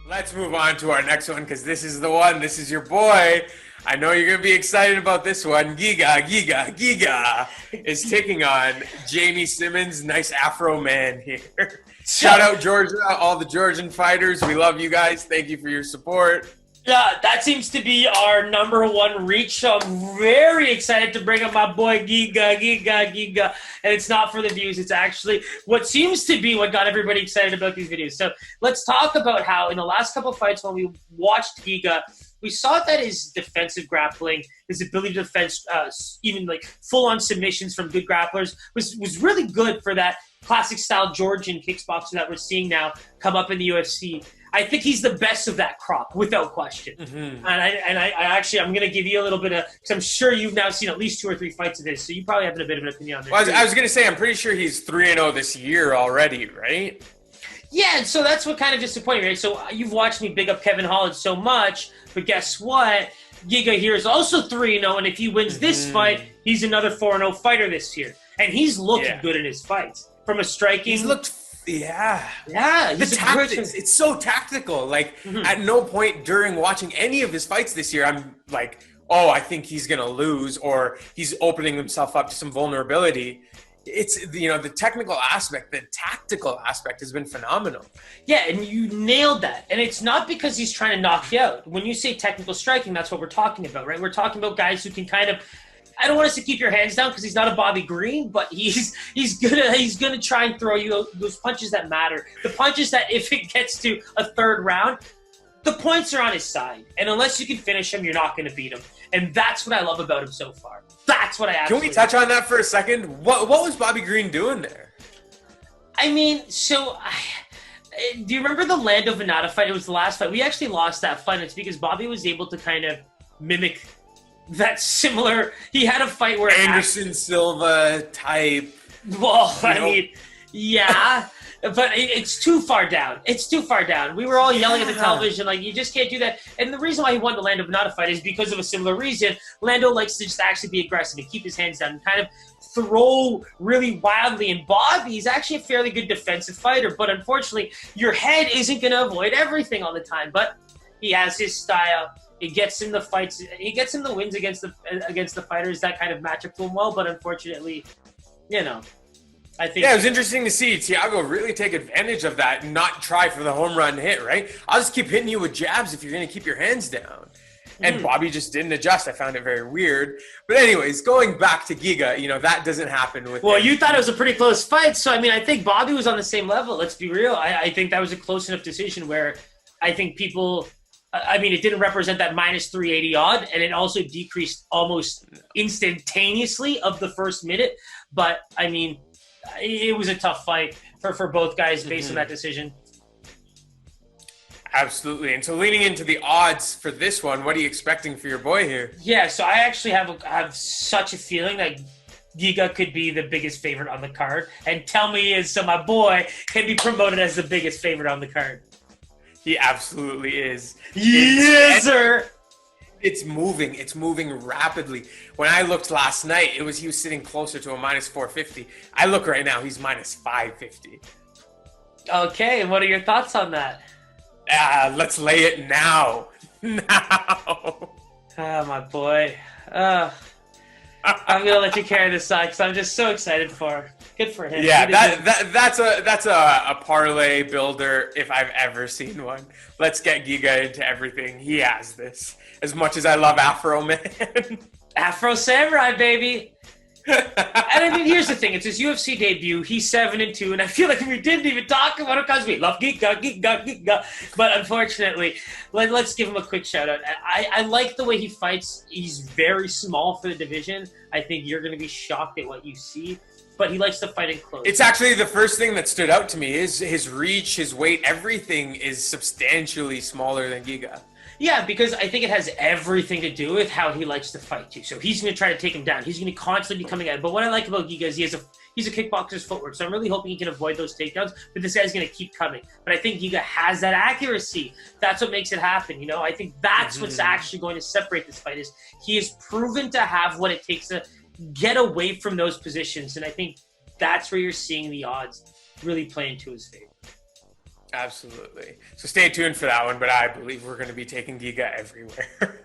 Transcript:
Let's move on to our next one because this is the one. This is your boy. I know you're going to be excited about this one. Giga is taking on Jamey Simmons. Nice Afro man here. Shout out Georgia, all the Georgian fighters. We love you guys. Thank you for your support. Yeah, that seems to be our number one reach. So I'm very excited to bring up my boy Giga. And it's not for the views. It's actually what seems to be what got everybody excited about these videos. So let's talk about how in the last couple of fights when we watched Giga, we saw that his defensive grappling, his ability to defend even like full-on submissions from good grapplers was really good for that classic style Georgian kickboxer that we're seeing now come up in the UFC. I think he's the best of that crop, without question. Mm-hmm. And I actually, I'm going to give you a little bit of, because I'm sure you've now seen at least 2 or 3 fights of this, so you probably have a bit of an opinion on this. Well, I was going to say, I'm pretty sure he's 3-0 this year already, right? Yeah, and so that's what kind of disappointed me, right? So you've watched me big up Kevin Holland so much, but guess what? Giga here is also 3-0, and if he wins this fight, he's another 4-0 fighter this year. And he's looked good in his fights. From a striking... He's looked... Yeah. The tactics, it's so tactical. Like, at no point during watching any of his fights this year, I'm like, oh, I think he's going to lose, or he's opening himself up to some vulnerability. It's, the technical aspect, the tactical aspect has been phenomenal. Yeah, and you nailed that. And it's not because he's trying to knock you out. When you say technical striking, that's what we're talking about, right? We're talking about guys who can kind of, I don't want us to keep your hands down because he's not a Bobby Green, but he's gonna try and throw you those punches that matter. The punches that if it gets to a third round, the points are on his side. And unless you can finish him, you're not going to beat him. And that's what I love about him so far. That's what I absolutely Can we touch on that for a second? What was Bobby Green doing there? I mean, do you remember the Lando Venata fight? It was the last fight. We actually lost that fight. It's because Bobby was able to kind of mimic that similar... He had a fight where... Anderson Silva type. Well, I mean, yeah... But it's too far down. It's too far down. We were all yelling at the television, like, you just can't do that. And the reason why he won the Lando Venata fight is because of a similar reason. Lando likes to just actually be aggressive and keep his hands down and kind of throw really wildly. And Bobby's actually a fairly good defensive fighter, but unfortunately, your head isn't going to avoid everything all the time. But he has his style. It gets him the fights. He gets him the wins against the fighters that kind of match up to him well. But unfortunately, I think it was interesting to see Thiago really take advantage of that and not try for the home run hit, right? I'll just keep hitting you with jabs if you're going to keep your hands down. And Bobby just didn't adjust. I found it very weird. But anyways, going back to Giga, that doesn't happen with him. You thought it was a pretty close fight. So, I mean, I think Bobby was on the same level. Let's be real. I think that was a close enough decision where I think people... I mean, it didn't represent that minus 380 odd, and it also decreased almost instantaneously of the first minute. But, I mean... It was a tough fight for both guys based on that decision. Absolutely. And so leaning into the odds for this one, what are you expecting for your boy here? Yeah, so I actually have such a feeling that Giga could be the biggest favorite on the card. And tell me so my boy can be promoted as the biggest favorite on the card. He absolutely is. Yes, sir. It's moving rapidly. When I looked last night, he was sitting closer to a minus 450. I look right now, he's minus 550. Okay, and what are your thoughts on that? Let's lay it now. Now. Oh, my boy. I'm going to let you carry this side because I'm just so excited for him. Good for him. Yeah, that's a parlay builder if I've ever seen one. Let's get Giga into everything. He has this. As much as I love Afro Man. Afro Samurai, baby. And I mean, here's the thing. It's his UFC debut. He's 7-2, and I feel like we didn't even talk about it because we love Giga. But unfortunately, let's give him a quick shout-out. I like the way he fights. He's very small for the division. I think you're going to be shocked at what you see. But he likes to fight in close. It's actually the first thing that stood out to me is his reach, his weight, everything is substantially smaller than Giga. Yeah, because I think it has everything to do with how he likes to fight too. So he's going to try to take him down. He's going to constantly be coming at him. But what I like about Giga is he's a kickboxer's footwork. So I'm really hoping he can avoid those takedowns. But this guy's going to keep coming. But I think Giga has that accuracy. That's what makes it happen. I think that's what's actually going to separate this fight is he has proven to have what it takes to get away from those positions. And I think that's where you're seeing the odds really play into his favor. Absolutely. So stay tuned for that one, but I believe we're going to be taking Giga everywhere.